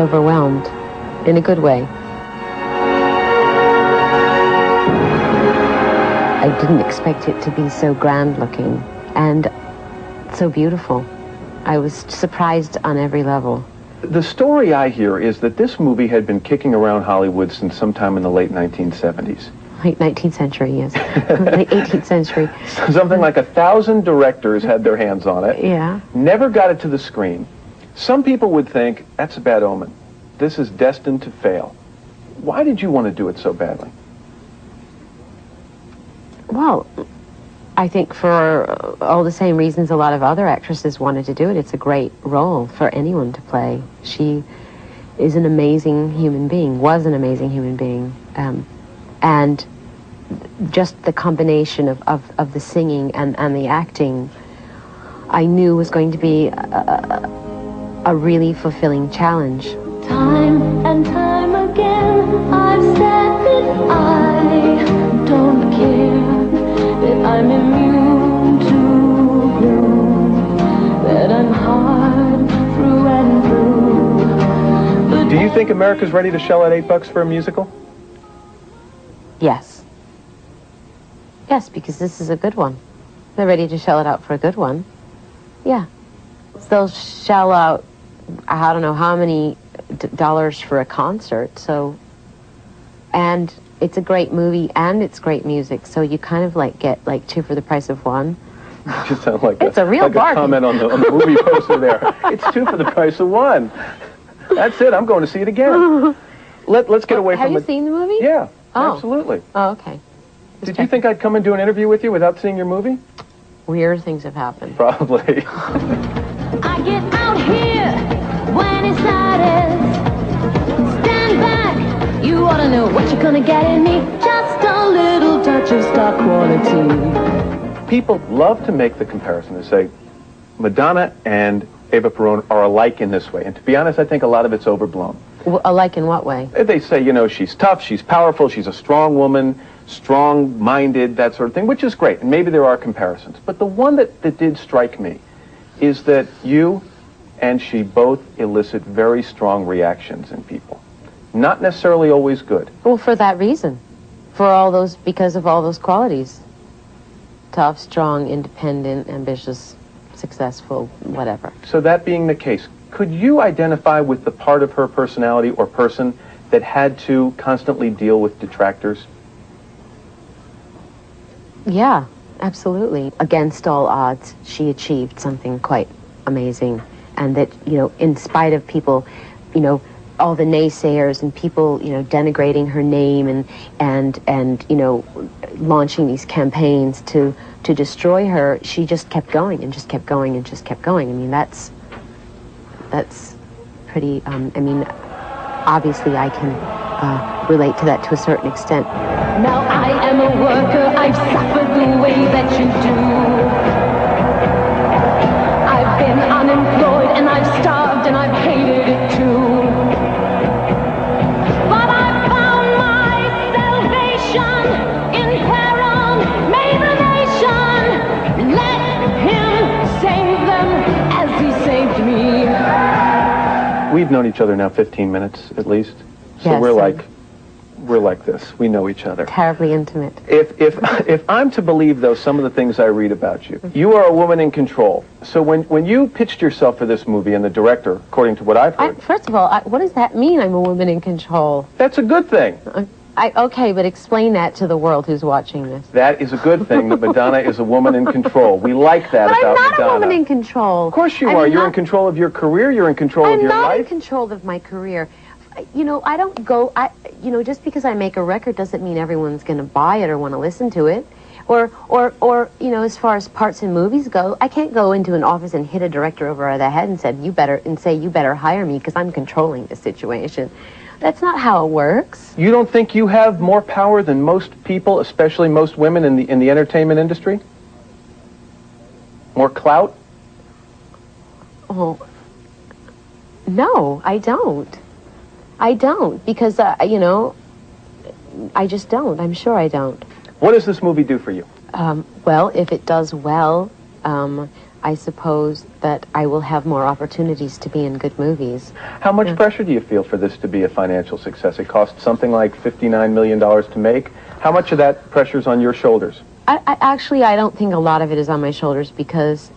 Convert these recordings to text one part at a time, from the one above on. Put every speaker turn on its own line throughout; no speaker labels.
overwhelmed in a good way. I didn't expect it to be so grand looking and so beautiful. I was surprised on every level.
The story I hear is that this movie had been kicking around Hollywood since sometime in the late 1970s.
Late 19th century, yes. Late 18th century.
Something like 1,000 directors had their hands on it.
Yeah.
Never got it to the screen. Some people would think, that's a bad omen. This is destined to fail. Why did you want to do it so badly?
Well, I think for all the same reasons a lot of other actresses wanted to do it. It's a great role for anyone to play. She is an amazing human being, was an amazing human being. And just the combination of the singing and the acting, I knew was going to be a really fulfilling challenge.
Time and time again, I've said that I don't care, that I'm immune to blue, that I'm hard through and through.
Do you think America's ready to shell out $8 for a musical?
Yes. Yes, because this is a good one. They're ready to shell it out for a good one. Yeah. They'll shell out, I don't know how many dollars for a concert, so... And it's a great movie, and it's great music, so you kind of like get like two for the price of one.
You just sound like
it's a real
like
bargain.
A comment on the movie poster there. It's two for the price of one. That's it. I'm going to see it again. Let's get away from it.
Have you seen the movie?
Yeah,
oh.
Absolutely.
Oh, okay.
Did you think I'd come and do an interview with you without seeing your movie?
Weird things have happened.
Probably.
I get out here when it's hottest. Stand back, you ought to know what you're gonna get in me. Just a little touch of star quality.
People love to make the comparison. They say Madonna and Eva Perón are alike in this way. And to be honest, I think a lot of it's overblown.
Alike in what way?
They say, you know, she's tough, she's powerful, she's a strong woman, strong-minded, that sort of thing, which is great. And maybe there are comparisons. But the one that did strike me is that you and she both elicit very strong reactions in people. Not necessarily always good.
Well, for that reason. For all those, because of all those qualities. Tough, strong, independent, ambitious, successful, whatever.
So that being the case, could you identify with the part of her personality or person that had to constantly deal with detractors?
Yeah, absolutely. Against all odds, she achieved something quite amazing. And that, you know, in spite of people, you know, all the naysayers and people, you know, denigrating her name and you know, launching these campaigns to destroy her, she just kept going and just kept going and just kept going. I mean, that's pretty, I mean, obviously I can relate to that to a certain extent.
Now I am a worker, I've suffered the way that you do. I've been unemployed and I've starved and I've hated it too. But I found my salvation in Perón, made the nation. Let him save them as he saved me.
We've known each other now 15 minutes at least. So
yes,
we're like this. We know each other.
Terribly intimate.
If I'm to believe, though, some of the things I read about you, you are a woman in control. So when you pitched yourself for this movie and the director, according to what I've heard...
First of all, what does that mean, I'm a woman in control?
That's a good thing.
Okay, but explain that to the world who's watching this.
That is a good thing, that Madonna is a woman in control. We like that
but
about Madonna.
I'm not a woman in control.
Of course you are. You're in control of your career. You're in control of your life.
I'm not in control of my career. You know, I don't go... you know, just because I make a record doesn't mean everyone's going to buy it or want to listen to it. Or, you know, as far as parts in movies go, I can't go into an office and hit a director over the head and say, you better hire me because I'm controlling the situation. That's not how it works.
You don't think you have more power than most people, especially most women in the entertainment industry? More clout?
Oh, no, I don't. I don't, because, you know, I just don't. I'm sure I don't.
What does this movie do for you?
Well, if it does well, I suppose that I will have more opportunities to be in good movies.
How much pressure do you feel for this to be a financial success? It cost something like $59 million to make. How much of that pressure's on your shoulders?
I don't think a lot of it is on my shoulders because,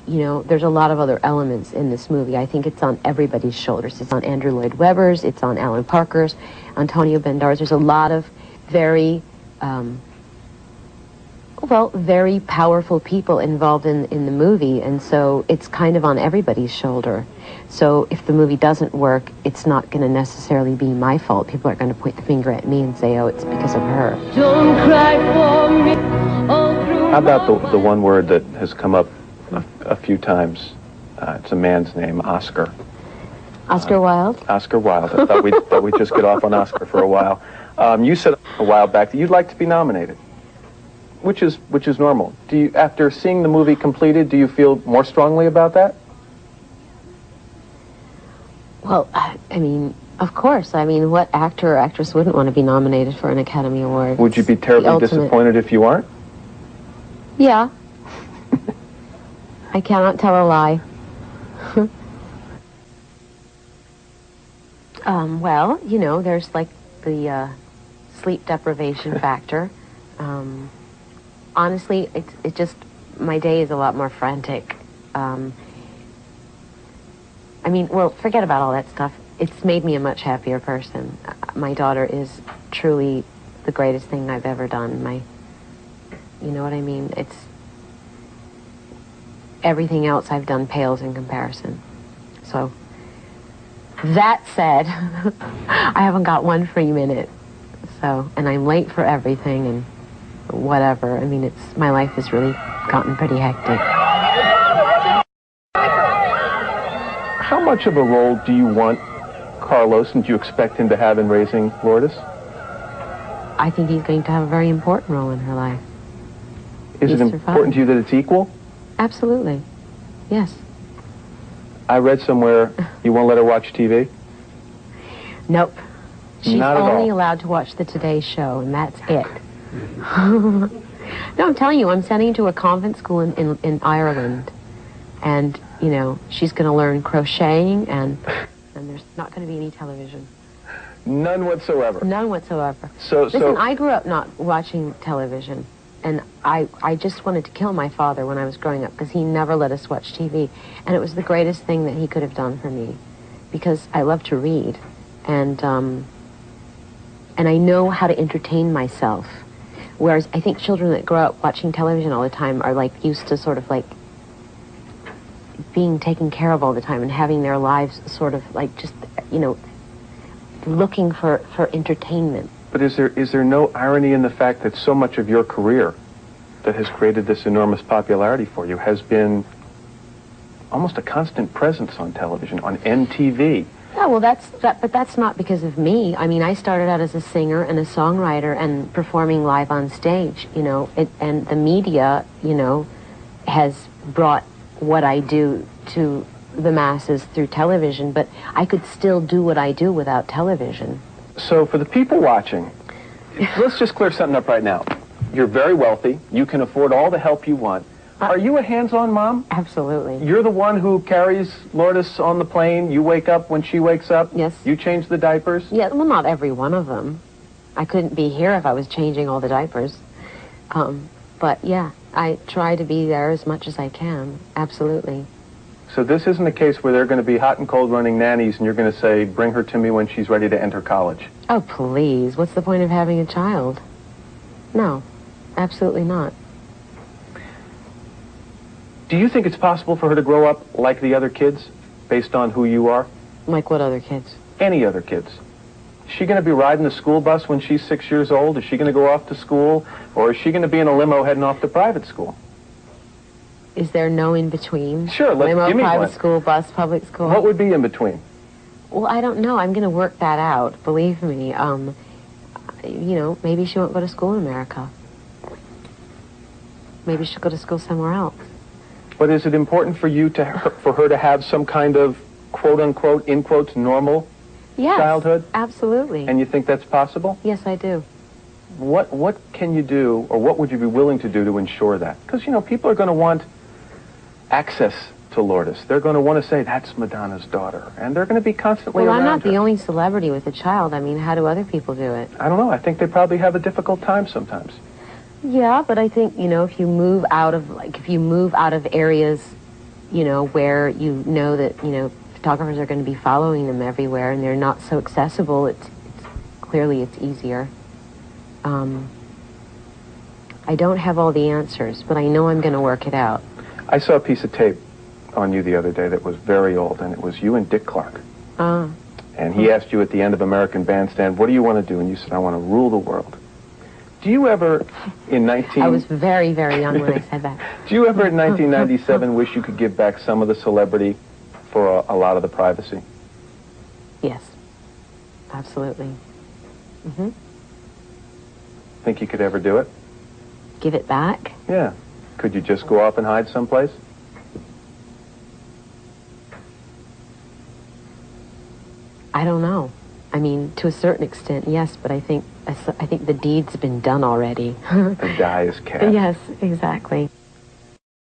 you know, there's a lot of other elements in this movie. I think it's on everybody's shoulders. It's on Andrew Lloyd Webber's, it's on Alan Parker's, Antonio Banderas. There's a lot of very, very powerful people involved in the movie, and so it's kind of on everybody's shoulder. So if the movie doesn't work, it's not going to necessarily be my fault. People aren't going to point the finger at me and say, oh, it's because of her.
Don't cry for me.
How about the one word that has come up a few times? It's a man's name, Oscar.
Oscar Wilde?
Oscar Wilde. I thought we'd just get off on Oscar for a while. You said a while back that you'd like to be nominated, which is normal. Do you, after seeing the movie completed, do you feel more strongly about that?
Well, I mean, of course. I mean, what actor or actress wouldn't want to be nominated for an Academy Award?
Would you be terribly disappointed if you aren't?
Yeah. I cannot tell a lie. Well, you know, there's like the sleep deprivation factor. Honestly, it just, my day is a lot more frantic. I mean, well, forget about all that stuff. It's made me a much happier person. My daughter is truly the greatest thing I've ever done. You know what I mean? It's, everything else I've done pales in comparison. So, that said, I haven't got one free minute. So, and I'm late for everything and whatever. I mean, my life has really gotten pretty hectic.
How much of a role do you want Carlos and do you expect him to have in raising Lourdes?
I think he's going to have a very important role in her life.
Is it important to you that it's equal?
Absolutely. Yes.
I read somewhere you won't let her watch TV?
Nope. She's
Not at all.
only allowed to watch the Today Show, and that's it. No, I'm telling you, I'm sending her to a convent school in Ireland. And, you know, she's going to learn crocheting, and there's not going to be any television.
None whatsoever?
None whatsoever.
So
Listen, I grew up not watching television, and I just wanted to kill my father when I was growing up because he never let us watch TV. And it was the greatest thing that he could have done for me because I love to read. And I know how to entertain myself. Whereas I think children that grow up watching television all the time are like used to sort of like being taken care of all the time and having their lives sort of like just, you know, looking for entertainment.
But is there no irony in the fact that so much of your career that has created this enormous popularity for you has been almost a constant presence on television, on MTV?
Yeah, well, but that's not because of me. I mean, I started out as a singer and a songwriter and performing live on stage, you know, and the media, you know, has brought what I do to the masses through television, but I could still do what I do without television.
So for the people watching, let's just clear something up right now. You're very wealthy. You can afford all the help you want. Are you a hands-on mom?
Absolutely.
You're the one who carries Lourdes on the plane. You wake up when she wakes up.
Yes.
You change the diapers.
Yeah, well, not every one of them. I couldn't be here if I was changing all the diapers. But yeah, I try to be there as much as I can. Absolutely.
So this isn't a case where they're going to be hot and cold running nannies and you're going to say, bring her to me when she's ready to enter college.
Oh, please. What's the point of having a child? No, absolutely not.
Do you think it's possible for her to grow up like the other kids, based on who you are?
Like what other kids?
Any other kids. Is she going to be riding the school bus when she's 6 years old? Is she going to go off to school? Or is she going to be in a limo heading off to private school?
Is there no in-between?
Sure,
limo,
give me
private
one.
school, bus, public school?
What would be in between?
Well, I don't know. I'm going to work that out, believe me. You know, maybe she won't go to school in America. Maybe she'll go to school somewhere else.
But is it important for you for her to have some kind of quote-unquote, in quotes, normal childhood?
Absolutely.
And you think that's possible?
Yes, I do.
What can you do, or what would you be willing to do to ensure that? Because, you know, people are going to want access to Lourdes. They're going to want to say, that's Madonna's daughter. And they're going to be constantly
Well,
around
I'm not
her.
the only celebrity with a child. I mean, how do other people do it?
I don't know. I think they probably have a difficult time sometimes.
Yeah, but I think, you know, if you move out of areas, you know, where you know that, you know, photographers are going to be following them everywhere and they're not so accessible, it's clearly it's easier. I don't have all the answers, but I know I'm going to work it out.
I saw a piece of tape on you the other day that was very old, and it was you and Dick Clark. And he asked you at the end of American Bandstand, what do you want to do? And you said, I want to rule the world. Do you ever, in
I was very, very young when I said that.
Do you ever in 1997 wish you could give back some of the celebrity for a lot of the privacy?
Yes, absolutely.
Think you could ever do it?
Give it back?
Yeah. Could you just go off and hide someplace?
I don't know. I mean, to a certain extent, yes, but I think the deed's been done already.
The die is cast.
Yes, exactly.